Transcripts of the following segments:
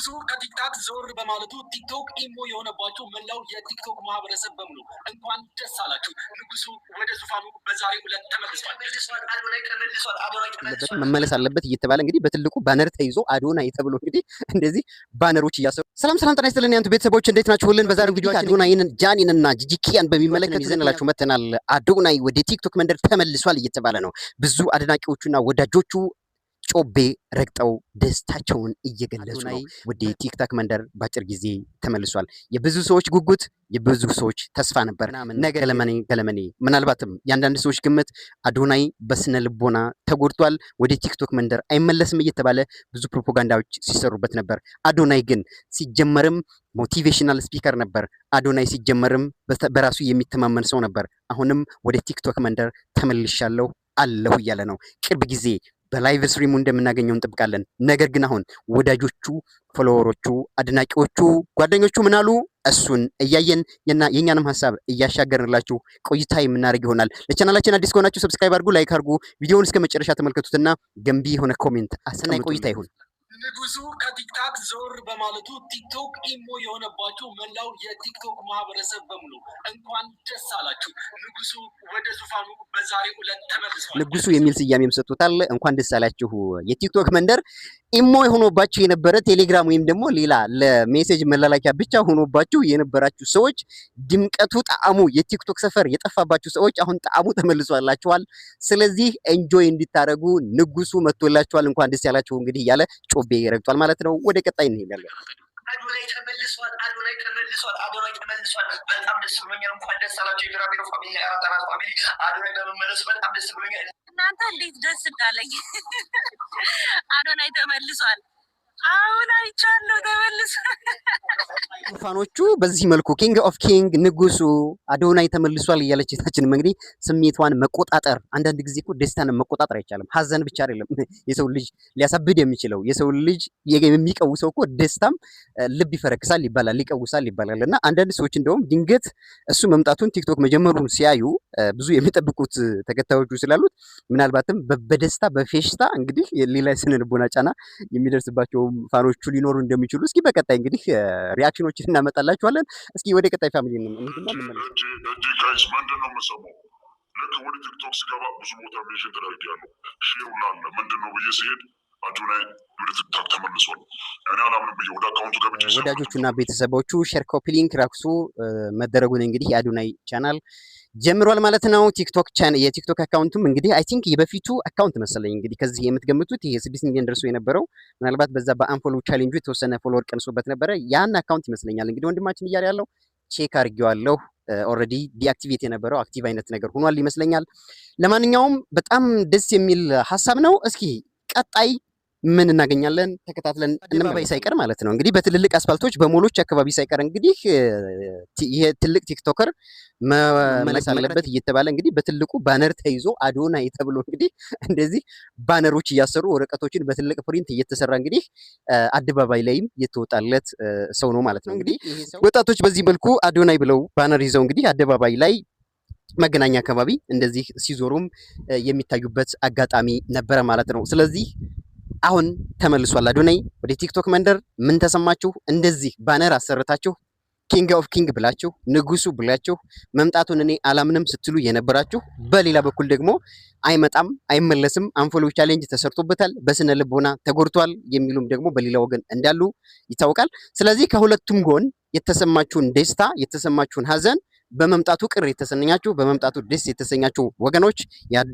ንጉሱ ከቲክታክ ዞር በማለቱ ቲክቶክ ኢሞ የሆነባቸው መላው የቲክቶክ ማህበረሰብ በሙሉ እንኳን ደስ አላችሁ። ንጉሱ ወደ ዙፋኑ በዛሬው ዕለት ተመልሷል። መመለስ አለበት እየተባለ እንግዲህ በትልቁ ባነር ተይዞ አዶናይ ተብሎ እንግዲህ እንደዚህ ባነሮች እያሰሩ ሰላም ጤና ይስጥልን ያንተ ቤተሰቦች እንዴት ናችሁ? ሁሉን በዛሬው ቪዲዮ አዶናይን ጃኒንና ጂጂኪያን በሚመለከት ይዘንላችሁ መተናል። አዶናይ ወደ ቲክቶክ መንደር ተመልሷል እየተባለ ነው። ብዙ አድናቂዎቹና ወዳጆቹ ጮቤ ረግጠው ደስታቸውን እየገለጹ ነው። ወደ ቲክታክ መንደር ባጭር ጊዜ ተመልሷል። የብዙ ሰዎች ጉጉት፣ የብዙ ሰዎች ተስፋ ነበር። ነገ ገለመኔ ምናልባትም የአንዳንድ ሰዎች ግምት አዶናይ በስነ ልቦና ተጎድቷል፣ ወደ ቲክቶክ መንደር አይመለስም እየተባለ ብዙ ፕሮፓጋንዳዎች ሲሰሩበት ነበር። አዶናይ ግን ሲጀመርም ሞቲቬሽናል ስፒከር ነበር። አዶናይ ሲጀመርም በራሱ የሚተማመን ሰው ነበር። አሁንም ወደ ቲክቶክ መንደር ተመልሻለሁ አለሁ እያለ ነው። ቅርብ ጊዜ በላይቭ ስትሪሙ እንደምናገኘው እንጠብቃለን። ነገር ግን አሁን ወዳጆቹ፣ ፎሎወሮቹ፣ አድናቂዎቹ፣ ጓደኞቹ ምን አሉ? እሱን እያየን የኛንም ሀሳብ እያሻገርንላችሁ ቆይታ የምናደርግ ይሆናል። ለቻናላችን አዲስ ከሆናችሁ ሰብስክራይብ አድርጉ፣ ላይክ አድርጉ፣ ቪዲዮውን እስከ መጨረሻ ተመልከቱትና ገንቢ የሆነ ኮሜንት አሰናይ ቆይታ ይሁን። ንጉሱ ከቲክታክ ዞር በማለቱ ቲክቶክ ኢሞ የሆነባቸው መላው የቲክቶክ ማህበረሰብ በሙሉ እንኳን ደስ አላችሁ። ንጉሱ ወደ ዙፋኑ በዛሬው ዕለት ተመልሷል። ንጉሱ የሚል ስያሜም ሰጥቶታል። እንኳን ደስ አላችሁ። የቲክቶክ መንደር ኢሞ የሆነባችሁ የነበረ ቴሌግራም ወይም ደግሞ ሌላ ለሜሴጅ መላላኪያ ብቻ ሆኖባችሁ የነበራችሁ ሰዎች ድምቀቱ፣ ጣዕሙ የቲክቶክ ሰፈር የጠፋባችሁ ሰዎች አሁን ጣዕሙ ተመልሷላችኋል። ስለዚህ ኤንጆይ እንድታረጉ ንጉሱ መጥቶላችኋል። እንኳን ደስ ያላችሁ እንግዲህ እያለ ጮቤ ረግጧል ማለት ነው። ወደ ቀጣይ እንሄዳለን። አዶናይ ተመልሷል። በጣም ደስ ብሎኛል። እንኳን ደስ አላችሁ የግራቢሮ ፋሚሊ፣ አራጣና ፋሚሊ። አዶናይ በመመለሱ በጣም ደስ ብሎኛል። እናንተ እንዴት ደስ እንዳለኝ። አዶናይ ተመልሷል። አሁን አይቻለሁ፣ ተመልሷል። ፋኖቹ በዚህ መልኩ ኪንግ ኦፍ ኪንግ ንጉሱ አዶናይ ተመልሷል እያለች ታችን እንግዲህ ስሜቷን መቆጣጠር። አንዳንድ ጊዜ እኮ ደስታን መቆጣጠር አይቻልም። ሀዘን ብቻ አይደለም የሰው ልጅ ሊያሳብድ የሚችለው። የሰው ልጅ የሚቀውሰው እኮ ደስታም ልብ ይፈረክሳል ይባላል፣ ሊቀውሳል ይባላል። እና አንዳንድ ሰዎች እንደውም ድንገት እሱ መምጣቱን ቲክቶክ መጀመሩን ሲያዩ ብዙ የሚጠብቁት ተከታዮቹ ስላሉት ምናልባትም በደስታ በፌሽታ እንግዲህ ሌላ ስነ ልቦና ጫና የሚደርስባቸው ፋኖቹ ሊኖሩ እንደሚችሉ እስኪ በቀጣይ እንግዲህ ሪአክሽኖችን እናመጣላችኋለን። እስኪ ወደ ቀጣይ ፋሚሊ እንምጣ። ጋይስ ምንድነው የምሰማው? ልክ ወደ ቲክቶክ ስገባ ብዙ ቦታ ሜንሽን ተደርጊያለሁ። ሼር ላለ ምንድነው ብዬ ሲሄድ አዶናይ ወደ ቲክቶክ ተመልሷል። እኔ አላምንም ብዬ ወደ አካውንቱ ገብቼ ወዳጆቹና ቤተሰቦቹ ሼር፣ ኮፒ ሊንክ ራክሱ መደረጉን እንግዲህ የአዶናይ ቻናል ጀምሯል ማለት ነው። ቲክቶክ የቲክቶክ አካውንቱም እንግዲህ አይ ቲንክ የበፊቱ አካውንት መሰለኝ እንግዲህ ከዚህ የምትገምቱት ይሄ 6 ሚሊዮን ደርሶ የነበረው ምናልባት በዛ በአንፎሎ ቻሌንጁ የተወሰነ ፎሎወር ቀንሶበት ነበረ። ያን አካውንት ይመስለኛል እንግዲህ ወንድማችን እያለ ያለው ቼክ አድርጌዋለሁ። ኦልሬዲ ዲአክቲቬት የነበረው አክቲቭ አይነት ነገር ሆኗል ይመስለኛል። ለማንኛውም በጣም ደስ የሚል ሀሳብ ነው። እስኪ ቀጣይ ምን እናገኛለን ተከታትለን እንባባይ ሳይቀር ማለት ነው እንግዲህ በትልልቅ አስፋልቶች በሞሎች አካባቢ ሳይቀር እንግዲህ ይሄ ትልቅ ቲክቶከር መመለስ አለበት እየተባለ እንግዲህ በትልቁ ባነር ተይዞ አዶናይ ተብሎ እንግዲህ እንደዚህ ባነሮች እያሰሩ ወረቀቶችን በትልቅ ፕሪንት እየተሰራ እንግዲህ አደባባይ ላይም የተወጣለት ሰው ነው ማለት ነው። እንግዲህ ወጣቶች በዚህ መልኩ አዶናይ ብለው ባነር ይዘው እንግዲህ አደባባይ ላይ መገናኛ አካባቢ እንደዚህ ሲዞሩም የሚታዩበት አጋጣሚ ነበረ ማለት ነው። ስለዚህ አሁን ተመልሷል አዶናይ ወደ ቲክቶክ መንደር። ምን ተሰማችሁ? እንደዚህ ባነር አሰርታችሁ ኪንግ ኦፍ ኪንግ ብላችሁ ንጉሱ ብላችሁ መምጣቱን እኔ አላምንም ስትሉ የነበራችሁ፣ በሌላ በኩል ደግሞ አይመጣም አይመለስም አንፎሎ ቻሌንጅ ተሰርቶበታል በስነ ልቦና ተጎድቷል የሚሉም ደግሞ በሌላ ወገን እንዳሉ ይታወቃል። ስለዚህ ከሁለቱም ጎን የተሰማችሁን ደስታ የተሰማችሁን ሀዘን በመምጣቱ ቅር የተሰኛችሁ በመምጣቱ ደስ የተሰኛችሁ ወገኖች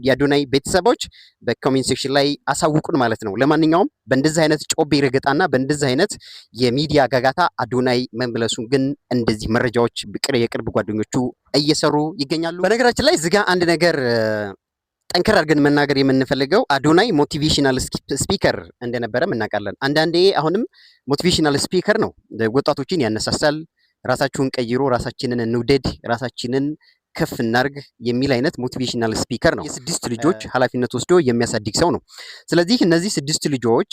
የአዶናይ ቤተሰቦች በኮሜንት ሴክሽን ላይ አሳውቁን ማለት ነው። ለማንኛውም በእንደዚህ አይነት ጮቤ ረገጣና በእንደዚህ አይነት የሚዲያ ጋጋታ አዶናይ መመለሱን ግን እንደዚህ መረጃዎች የቅርብ ጓደኞቹ እየሰሩ ይገኛሉ። በነገራችን ላይ ዝጋ አንድ ነገር ጠንከር አድርገን መናገር የምንፈልገው አዶናይ ሞቲቬሽናል ስፒከር እንደነበረ እናውቃለን። አንዳንዴ አሁንም ሞቲቬሽናል ስፒከር ነው፣ ወጣቶችን ያነሳሳል። ራሳችሁን ቀይሮ ራሳችንን እንውደድ፣ ራሳችንን ከፍ እናርግ የሚል አይነት ሞቲቬሽናል ስፒከር ነው። የስድስት ልጆች ኃላፊነት ወስዶ የሚያሳድግ ሰው ነው። ስለዚህ እነዚህ 6 ልጆች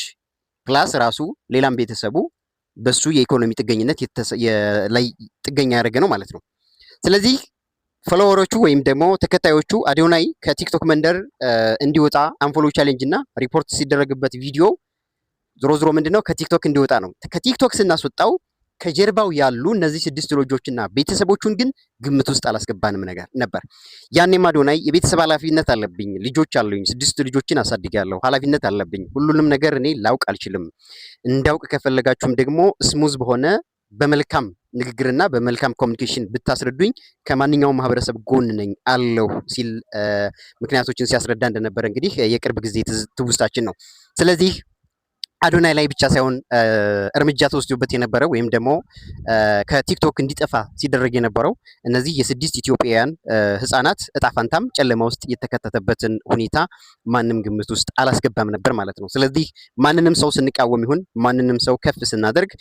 ፕላስ ራሱ ሌላም ቤተሰቡ በሱ የኢኮኖሚ ጥገኝነት ላይ ጥገኛ ያደረገ ነው ማለት ነው። ስለዚህ ፎሎወሮቹ ወይም ደግሞ ተከታዮቹ አዶናይ ከቲክቶክ መንደር እንዲወጣ አንፎሎ ቻሌንጅ እና ሪፖርት ሲደረግበት ቪዲዮ ዞሮ ምንድነው ከቲክቶክ እንዲወጣ ነው። ከቲክቶክ ስናስወጣው ከጀርባው ያሉ እነዚህ 6 ልጆችና ቤተሰቦቹን ግን ግምት ውስጥ አላስገባንም ነበር። ያኔም አዶናይ የቤተሰብ ኃላፊነት አለብኝ፣ ልጆች አሉኝ፣ 6 ልጆችን አሳድጋለሁ፣ ኃላፊነት አለብኝ፣ ሁሉንም ነገር እኔ ላውቅ አልችልም፣ እንዳውቅ ከፈለጋችሁም ደግሞ ስሙዝ በሆነ በመልካም ንግግርና በመልካም ኮሚኒኬሽን ብታስረዱኝ ከማንኛውም ማህበረሰብ ጎን ነኝ አለሁ ሲል ምክንያቶችን ሲያስረዳ እንደነበረ እንግዲህ የቅርብ ጊዜ ትውስታችን ነው። ስለዚህ አዶናይ ላይ ብቻ ሳይሆን እርምጃ ተወስዶበት የነበረው ወይም ደግሞ ከቲክቶክ እንዲጠፋ ሲደረግ የነበረው እነዚህ የ6 ኢትዮጵያውያን ህፃናት እጣ ፋንታም ጨለማ ውስጥ የተከተተበትን ሁኔታ ማንም ግምት ውስጥ አላስገባም ነበር ማለት ነው። ስለዚህ ማንንም ሰው ስንቃወም ይሁን ማንንም ሰው ከፍ ስናደርግ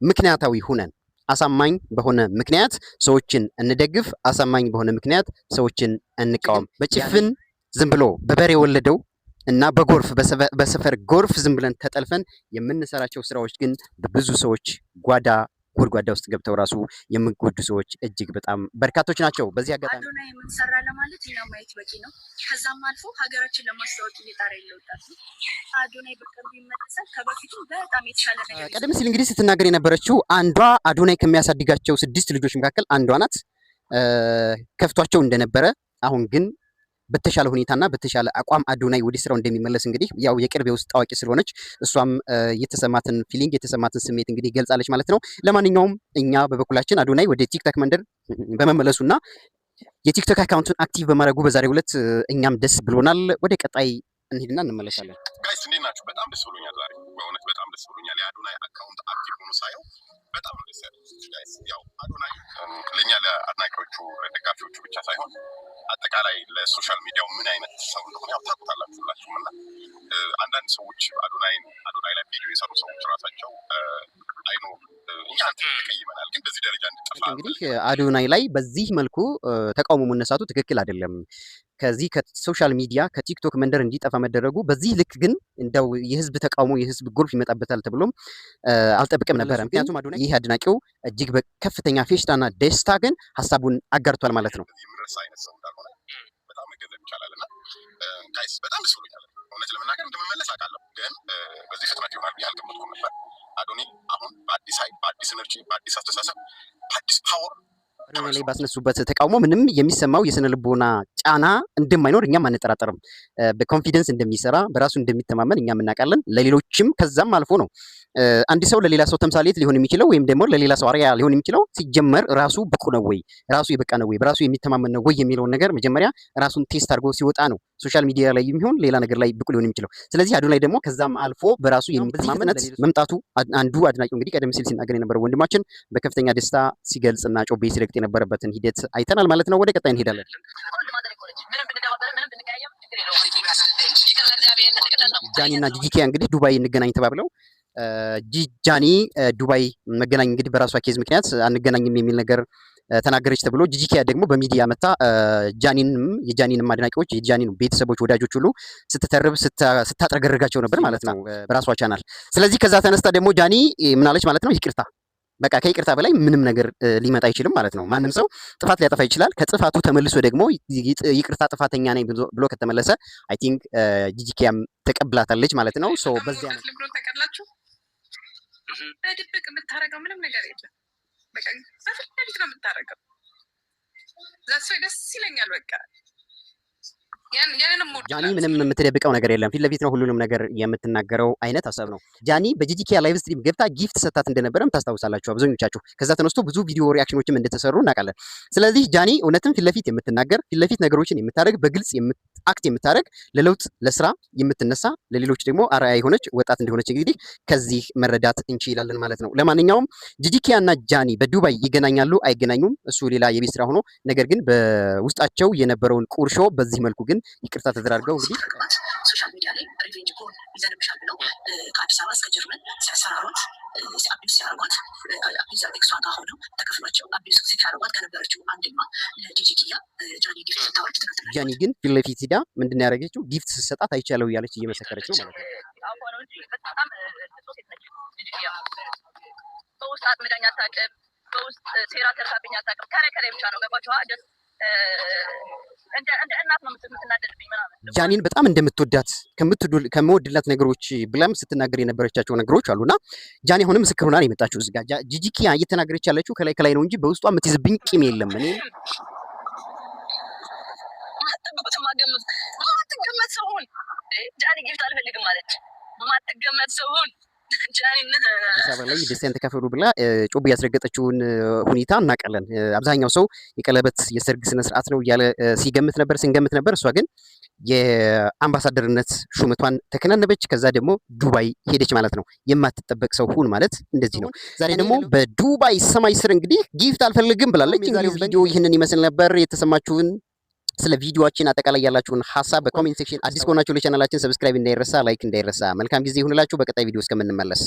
ምክንያታዊ ሁነን አሳማኝ በሆነ ምክንያት ሰዎችን እንደግፍ፣ አሳማኝ በሆነ ምክንያት ሰዎችን እንቃወም። በጭፍን ዝም ብሎ በበሬ የወለደው እና በጎርፍ በሰፈር ጎርፍ ዝም ብለን ተጠልፈን የምንሰራቸው ስራዎች ግን በብዙ ሰዎች ጎድጓዳ ውስጥ ገብተው ራሱ የሚጎዱ ሰዎች እጅግ በጣም በርካቶች ናቸው። በዚህ አጋጣሚ አዶናይ ምን ሰራ ለማለት እኛ ማየት በቂ ነው። ከዛም አልፎ ሀገራችን ለማስታወቅ እየጣረ ይለውጣል። አዶናይ በቅርቡ ይመለሳል። ከበፊቱ በጣም የተሻለ ነገር ቀደም ሲል እንግዲህ ስትናገር የነበረችው አንዷ አዶናይ ከሚያሳድጋቸው 6 ልጆች መካከል አንዷ ናት። ከፍቷቸው እንደነበረ አሁን ግን በተሻለ ሁኔታና በተሻለ አቋም አዶናይ ወደ ስራው እንደሚመለስ እንግዲህ ያው የቅርብ የውስጥ ታዋቂ ስለሆነች እሷም የተሰማትን ፊሊንግ የተሰማትን ስሜት እንግዲህ ገልጻለች ማለት ነው። ለማንኛውም እኛ በበኩላችን አዶናይ ወደ ቲክቶክ መንደር በመመለሱና የቲክቶክ አካውንቱን አክቲቭ በማድረጉ በዛሬው ዕለት እኛም ደስ ብሎናል። ወደ ቀጣይ እንሂድና እንመለሳለን። ጋይስ እንዴት ናችሁ? በጣም ደስ ብሎኛል ዛሬ በእውነት በጣም ደስ ብሎኛል። የአዶናይ አካውንት አክቲቭ ሆኖ ሳየው በጣም ደስ ያለኝ ጋይስ። ያው አዶናይ ለኛ ለአድናቂዎቹ ለደጋፊዎቹ ብቻ ሳይሆን አጠቃላይ ለሶሻል ሚዲያው ምን አይነት ሰው እንደሆነ ያው ታውቁታላችሁ ሁላችሁም። እና አንዳንድ ሰዎች አዶናይ ላይ ቪዲዮ የሰሩ ሰዎች ራሳቸው አይኖ እኛ ተቀይመናል፣ ግን በዚህ ደረጃ እንድጠፋ እንግዲህ አዶናይ ላይ በዚህ መልኩ ተቃውሞ መነሳቱ ትክክል አይደለም። ከዚህ ከሶሻል ሚዲያ ከቲክቶክ መንደር እንዲጠፋ መደረጉ በዚህ ልክ ግን እንደው የህዝብ ተቃውሞ የህዝብ ጎርፍ ይመጣበታል ተብሎም አልጠብቅም ነበር። ምክንያቱም አዶናይ ይህ አድናቂው እጅግ በከፍተኛ ፌሽታና ደስታ ግን ሀሳቡን አጋርቷል ማለት ነው። የምረሳ አይነት ሰው እንዳልሆነ በጣም መገንዘብ ይቻላል። እና ጋይስ በጣም ደስ ብሎኛል። እውነት ለመናገር እንደምመለስ አውቃለሁ፣ ግን በዚህ ፍጥነት ይሆናል ብዬ አልገመትኩም ነበር። አዶኒ አሁን በአዲስ ኃይል፣ በአዲስ ኤነርጂ፣ በአዲስ አስተሳሰብ፣ በአዲስ ፓወር አዶናይ ላይ ባስነሱበት ተቃውሞ ምንም የሚሰማው የስነ ልቦና ጫና እንደማይኖር እኛም አንጠራጠርም። በኮንፊደንስ እንደሚሰራ በራሱ እንደሚተማመን እኛም እናውቃለን። ለሌሎችም ከዛም አልፎ ነው አንድ ሰው ለሌላ ሰው ተምሳሌት ሊሆን የሚችለው ወይም ደግሞ ለሌላ ሰው አርአያ ሊሆን የሚችለው ሲጀመር ራሱ ብቁ ነው ወይ፣ ራሱ የበቃ ነው ወይ፣ በራሱ የሚተማመን ነው ወይ የሚለውን ነገር መጀመሪያ ራሱን ቴስት አድርጎ ሲወጣ ነው ሶሻል ሚዲያ ላይ የሚሆን ሌላ ነገር ላይ ብቁ ሊሆን የሚችለው። ስለዚህ አዶናይ ደግሞ ከዛም አልፎ በራሱ የሚተማመን መምጣቱ አንዱ አድናቂው እንግዲህ ቀደም ሲል ሲናገር የነበረው ወንድማችን በከፍተኛ ደስታ ሲገልጽና ጮቤ ሲረግጥ የነበረበትን ሂደት አይተናል ማለት ነው። ወደ ቀጣይ እንሄዳለን። ጃኒና ጂጂኪያ እንግዲህ ዱባይ እንገናኝ ተባብለው ጃኒ ዱባይ መገናኝ እንግዲህ በራሷ ኬዝ ምክንያት አንገናኝም የሚል ነገር ተናገረች ተብሎ ጂጂኪያ ደግሞ በሚዲያ መታ የጃኒንም አድናቂዎች የጃኒን ቤተሰቦች ወዳጆች ሁሉ ስትተርብ ስታጥረገርጋቸው ነበር ማለት ነው በራሷ ቻናል። ስለዚህ ከዛ ተነስታ ደግሞ ጃኒ ምናለች ማለት ነው? ይቅርታ፣ በቃ ከይቅርታ በላይ ምንም ነገር ሊመጣ አይችልም ማለት ነው። ማንም ሰው ጥፋት ሊያጠፋ ይችላል። ከጥፋቱ ተመልሶ ደግሞ ይቅርታ ጥፋተኛ ነኝ ብሎ ከተመለሰ አይ ቲንክ ጂጂኪያም ተቀብላታለች ማለት ነው። ሶ በዚያ ነው ተቀላችሁ በድብቅ የምታረገው ምንም ነገር የለም። በቃ በፊት ነው የምታረገው። ዛስ ደስ ይለኛል። በቃ ጃኒ ምንም የምትደብቀው ነገር የለም። ፊት ለፊት ነው ሁሉንም ነገር የምትናገረው አይነት ሀሳብ ነው። ጃኒ በጂጂኪያ ላይቭ ስትሪም ገብታ ጊፍት ሰጣት እንደነበረም ታስታውሳላችሁ አብዛኞቻችሁ። ከዛ ተነስቶ ብዙ ቪዲዮ ሪአክሽኖችም እንደተሰሩ እናውቃለን። ስለዚህ ጃኒ እውነትም ፊት ለፊት የምትናገር ፊት ለፊት ነገሮችን የምታደርግ በግልጽ አክት የምታደርግ ለለውጥ ለስራ የምትነሳ ለሌሎች ደግሞ አርአያ የሆነች ወጣት እንደሆነች እንግዲህ ከዚህ መረዳት እንችላለን ማለት ነው። ለማንኛውም ጂጂኪያ እና ጃኒ በዱባይ ይገናኛሉ አይገናኙም እሱ ሌላ የቤት ስራ ሆኖ፣ ነገር ግን በውስጣቸው የነበረውን ቁርሾ በዚህ መልኩ ግን ይቅርታ ተደራርገው እንግዲህ ሶሻል ሚዲያ ላይ ሪቬንጅ ኮል ይዘንብሻል ብለው ከአዲስ አበባ እስከ ጀርመን ሲያሰራሯት አቢዩስ ሲያደርጓት አቢዩስ ኤክሷ ጋር ሆነው ተከፍሏቸው አቢዩስ ሲያደርጓት ከነበረችው አንደኛዋ ለጂጂኪያ ጃኒ ጊፍት ስታወርድ ትናንትና ጃኒ ግን ፊት ለፊት ሂዳ ምንድን ያደረገችው ጊፍት ስትሰጣት አይቻለው እያለች እየመሰከረች ነው ማለት ነው። በውስጥ አጥምዳኝ አታውቅም፣ በውስጥ ሴራ ተርሳብኝ አታውቅም። ከላይ ብቻ ነው ገባችኋ? ጃኒን በጣም እንደምትወዳት ከመወድላት ነገሮች ብላም ስትናገር የነበረቻቸው ነገሮች አሉና ጃኒ አሁንም ምስክር ሆና ነው የመጣችው። እዚህ ጋር ጂጂኪያ እየተናገረች ያለችው ከላይ ነው እንጂ በውስጧ የምትይዝብኝ ቂም የለም። እኔ ማትገመት ሰውን ጃኒ ጊፍት አልፈልግም ማለች ማትገመት ሰውን አዲስ አበባ ላይ ደስታን ተካፈሉ ብላ ጮቤ ያስረገጠችውን ሁኔታ እናውቃለን። አብዛኛው ሰው የቀለበት የሰርግ ስነ ስርዓት ነው እያለ ስንገምት ነበር። እሷ ግን የአምባሳደርነት ሹመቷን ተከናነበች። ከዛ ደግሞ ዱባይ ሄደች ማለት ነው። የማትጠበቅ ሰው ሁን ማለት እንደዚህ ነው። ዛሬ ደግሞ በዱባይ ሰማይ ስር እንግዲህ ጊፍት አልፈልግም ብላለች። የዛሬው ቪዲዮ ይህንን ይመስል ነበር። የተሰማችሁን ስለ ቪዲዮአችን አጠቃላይ ያላችሁን ሐሳብ በኮሜንት ሴክሽን፣ አዲስ ከሆናችሁ ለቻናላችን ሰብስክራይብ እንዳይረሳ፣ ላይክ እንዳይረሳ። መልካም ጊዜ ይሁንላችሁ። በቀጣይ ቪዲዮ እስከምንመለስ